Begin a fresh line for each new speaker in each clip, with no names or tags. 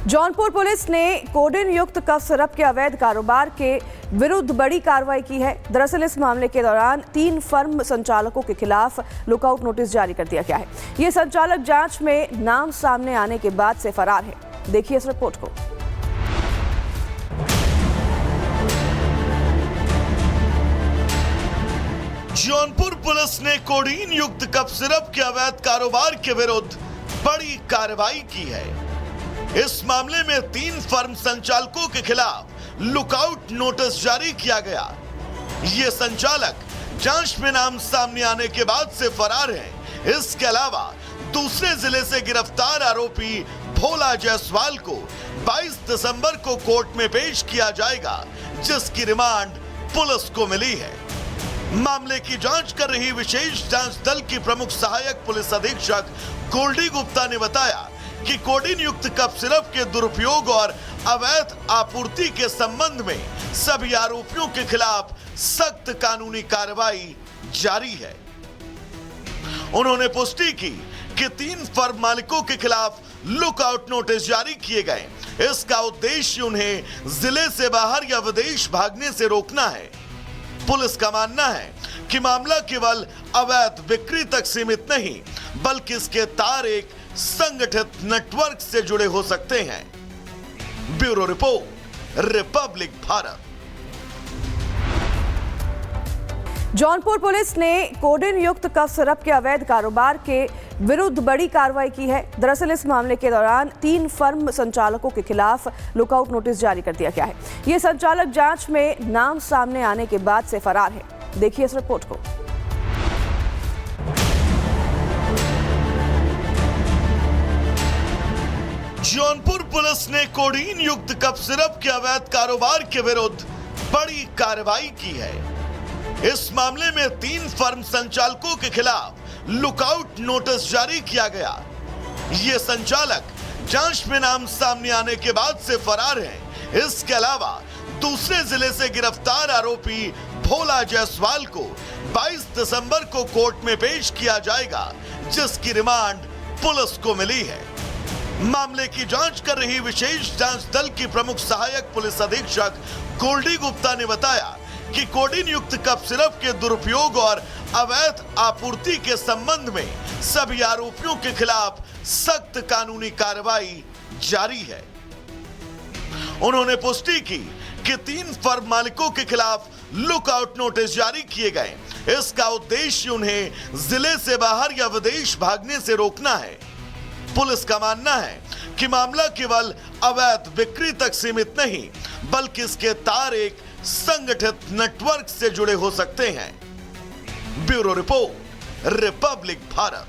Jaunpur police ने codeine युक्त cough syrup के अवैध कारोबार के विरुद्ध बड़ी कार्रवाई की है। दरअसल इस मामले के दौरान 3 फर्म संचालकों के खिलाफ लुकआउट नोटिस जारी कर दिया गया है। ये संचालक जांच में नाम सामने आने के बाद से फरार है। देखिए इस रिपोर्ट को।
जौनपुर पुलिस ने कोडीन युक्त कफ सिरप के अवैध कारोबार के विरुद्ध बड़ी कार्रवाई की है। इस मामले में 3 फर्म संचालकों के खिलाफ लुकआउट नोटिस जारी किया गया। ये संचालक जांच में नाम सामने आने के बाद से फरार हैं। इसके अलावा दूसरे जिले से गिरफ्तार आरोपी भोला जायसवाल को 22 दिसंबर को कोर्ट में पेश किया जाएगा, जिसकी रिमांड पुलिस को मिली है। मामले की जांच कर रही विशेष जांच दल की प्रमुख सहायक पुलिस अधीक्षक गोल्डी गुप्ता ने बताया कि कोडीन युक्त कफ सिरप के दुरुपयोग और अवैध आपूर्ति के संबंध में सभी आरोपियों के खिलाफ सख्त कानूनी कार्रवाई जारी है। उन्होंने पुष्टि की कि 3 फर्म मालिकों के खिलाफ लुकआउट नोटिस जारी किए गए। इसका उद्देश्य उन्हें जिले से बाहर या विदेश भागने से रोकना है। पुलिस का मानना है कि मामला केवल अवैध बिक्री तक सीमित नहीं, बल्कि इसके तार एक संगठित नेटवर्क से जुड़े हो सकते हैं। Bureau report, Republic Bharat.
Jaunpur police ने कोडेन युक्त कफ सिरप के अवैध कारोबार के विरुद्ध बड़ी कार्रवाई की है। दरअसल इस मामले के दौरान 3 फर्म संचालकों के खिलाफ लुकआउट नोटिस जारी कर दिया गया है। ये संचालक जांच में नाम सामने आने के बाद से फरार है। देखिए इस रिपोर्ट को।
जौनपुर पुलिस ने कोडीन युक्त कफ सिरप के अवैध कारोबार के विरुद्ध बड़ी कार्रवाई की है। इस मामले में 3 फर्म संचालकों के खिलाफ लुकआउट नोटिस जारी किया गया। ये संचालक जांच में नाम सामने आने के बाद से फरार हैं। इसके अलावा दूसरे जिले से गिरफ्तार आरोपी भोला जायसवाल को 22 दिसंबर को कोर्ट में पेश किया जाएगा, जिसकी रिमांड पुलिस को मिली है। मामले की जांच कर रही विशेष जांच दल की प्रमुख सहायक पुलिस अधीक्षक गोल्डी गुप्ता ने बताया कि कोडीन युक्त कफ सिरप के दुरुपयोग और अवैध आपूर्ति के संबंध में सभी आरोपियों के खिलाफ सख्त कानूनी कार्रवाई जारी है। उन्होंने पुष्टि की कि 3 फर्म मालिकों के खिलाफ लुकआउट नोटिस जारी किए गए। इसका उद्देश्य उन्हें जिले से बाहर या विदेश भागने से रोकना है। पुलिस का मानना है कि मामला केवल अवैध बिक्री तक सीमित नहीं, बल्कि इसके तार एक संगठित नेटवर्क से जुड़े हो सकते हैं। Bureau report, Republic Bharat.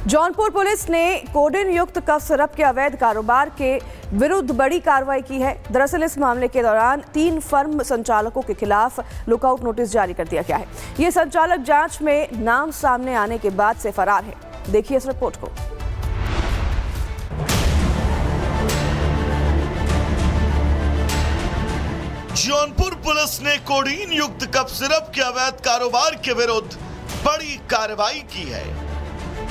Jaunpur police ने कोडेन युक्त कफ सिरप के अवैध कारोबार के विरुद्ध बड़ी कार्रवाई की है। दरअसल इस मामले के दौरान 3 फर्म संचालकों के खिलाफ लुकआउट नोटिस जारी कर दिया गया है। ये संचालक जांच में नाम सामने आने के बाद से फरार है। देखिए इस रिपोर्ट को।
जौनपुर पुलिस ने कोडीन युक्त कफ सिरप के अवैध कारोबार के विरुद्ध बड़ी कार्रवाई की है।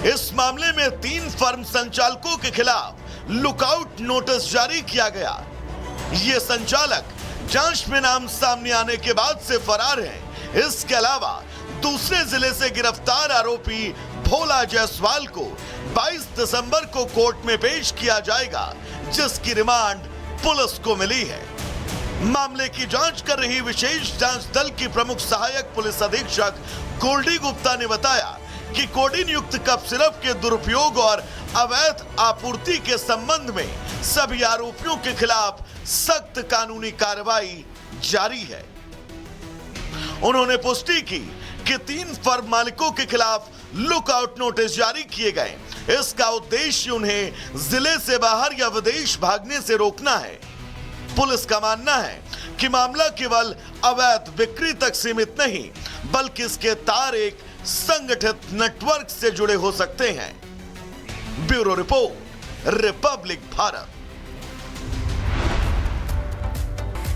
इस मामले में 3 फर्म संचालकों के खिलाफ लुकआउट नोटिस जारी किया गया। ये संचालक जांच में नाम सामने आने के बाद से फरार हैं। इसके अलावा दूसरे जिले से गिरफ्तार आरोपी भोला जायसवाल को 22 दिसंबर को कोर्ट में पेश किया जाएगा, जिसकी रिमांड पुलिस को मिली है। मामले की जांच कर रही विशेष जांच दल की प्रमुख सहायक पुलिस अधीक्षक गोल्डी गुप्ता ने बताया कि कोडीन युक्त कफ सिरप के दुरुपयोग और अवैध आपूर्ति के संबंध में सभी आरोपियों के खिलाफ सख्त कानूनी कार्रवाई जारी है। उन्होंने पुष्टि की कि 3 फर्म मालिकों के खिलाफ लुकआउट नोटिस जारी किए गए। इसका उद्देश्य उन्हें जिले से बाहर या विदेश भागने से रोकना है। पुलिस का मानना है कि मामला केवल अवैध बिक्री तक सीमित नहीं, बल्कि इसके तार एक संगठित नेटवर्क से जुड़े हो सकते हैं। Bureau report, Republic Bharat.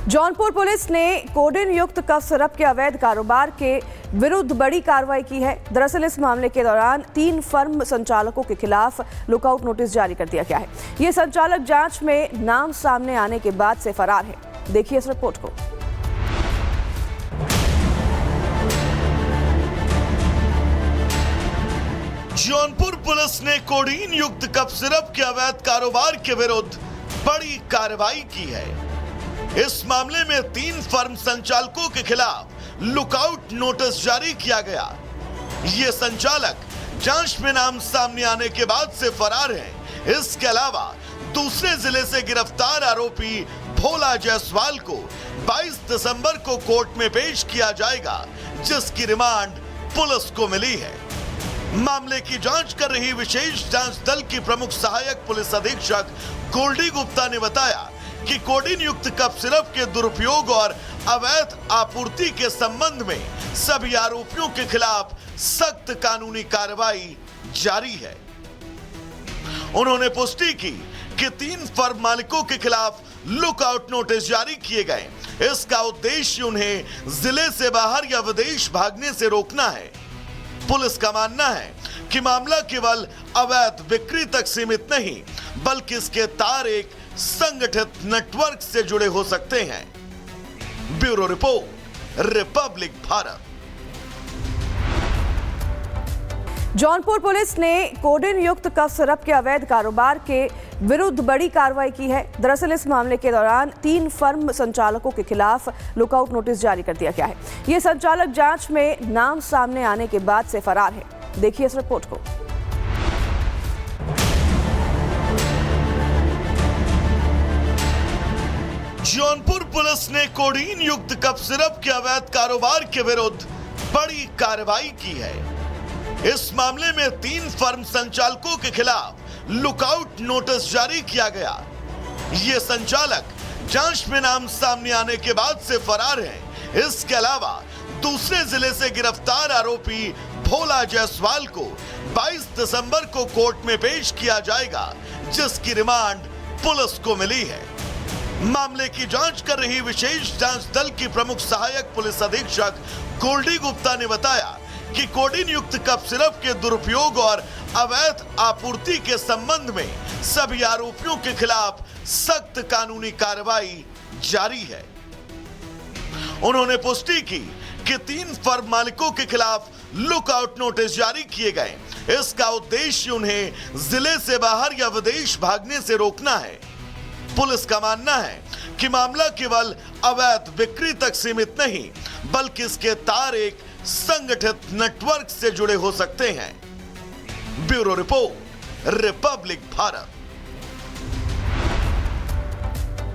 Jaunpur police ने कोडेन युक्त कफ सिरप के अवैध कारोबार के विरुद्ध बड़ी कार्रवाई की है। दरअसल इस मामले के दौरान 3 फर्म संचालकों के खिलाफ लुकआउट नोटिस जारी कर दिया गया है। ये संचालक जांच में नाम सामने आने के बाद से फरार है। देखिए इस रिपोर्ट को।
जौनपुर पुलिस ने कोडीन युक्त कफ सिरप के अवैध कारोबार के विरुद्ध बड़ी कार्रवाई की है। इस मामले में 3 फर्म संचालकों के खिलाफ लुकआउट नोटिस जारी किया गया। ये संचालक जांच में नाम सामने आने के बाद से फरार हैं। इसके अलावा दूसरे जिले से गिरफ्तार आरोपी भोला जायसवाल को 22 दिसंबर को कोर्ट में पेश किया जाएगा, जिसकी रिमांड पुलिस को मिली है। मामले की जांच कर रही विशेष जांच दल की प्रमुख सहायक पुलिस अधीक्षक गोल्डी गुप्ता ने बताया कि कोडीन युक्त कफ सिरप के दुरुपयोग और अवैध आपूर्ति के संबंध में सभी आरोपियों के खिलाफ सख्त कानूनी कार्रवाई जारी है। उन्होंने पुष्टि की कि 3 फर्म मालिकों के खिलाफ लुकआउट नोटिस जारी किए गए। इसका उद्देश्य उन्हें जिले से बाहर या विदेश भागने से रोकना है। पुलिस का मानना है कि मामला केवल अवैध बिक्री तक सीमित नहीं, बल्कि इसके तार एक संगठित नेटवर्क से जुड़े हो सकते हैं। Bureau report, Republic Bharat.
Jaunpur police ने कोडीन युक्त कफ सिरप के अवैध कारोबार के विरुद्ध बड़ी कार्रवाई की है। दरअसल इस मामले के दौरान 3 फर्म संचालकों के खिलाफ लुकआउट नोटिस जारी कर दिया गया है। ये संचालक जांच में नाम सामने आने के बाद से फरार है। देखिए इस रिपोर्ट को।
जौनपुर पुलिस ने कोडीन युक्त कफ सिरप के अवैध कारोबार के विरुद्ध बड़ी कार्रवाई की है। इस मामले में 3 फर्म संचालकों के खिलाफ लुकआउट नोटिस जारी किया गया। ये संचालक जांच में नाम सामने आने के बाद से फरार हैं। इसके अलावा दूसरे जिले से गिरफ्तार आरोपी भोला जायसवाल को 22 दिसंबर को कोर्ट में पेश किया जाएगा, जिसकी रिमांड पुलिस को मिली है। मामले की जांच कर रही विशेष जांच दल की प्रमुख सहायक पुलिस अधीक्षक गोल्डी गुप्ता ने बताया कि कोडीन युक्त कफ सिरप के दुरुपयोग और अवैध आपूर्ति के संबंध में सभी आरोपियों के खिलाफ सख्त कानूनी कार्रवाई जारी है। उन्होंने पुष्टि की कि 3 फर्म मालिकों के खिलाफ लुकआउट नोटिस जारी किए गए। इसका उद्देश्य उन्हें जिले से बाहर या विदेश भागने से रोकना है। पुलिस का मानना है कि मामला केवल अवैध बिक्री तक सीमित नहीं, बल्कि इसके तार एक संगठित नेटवर्क से जुड़े हो सकते हैं। Bureau report, Republic Bharat.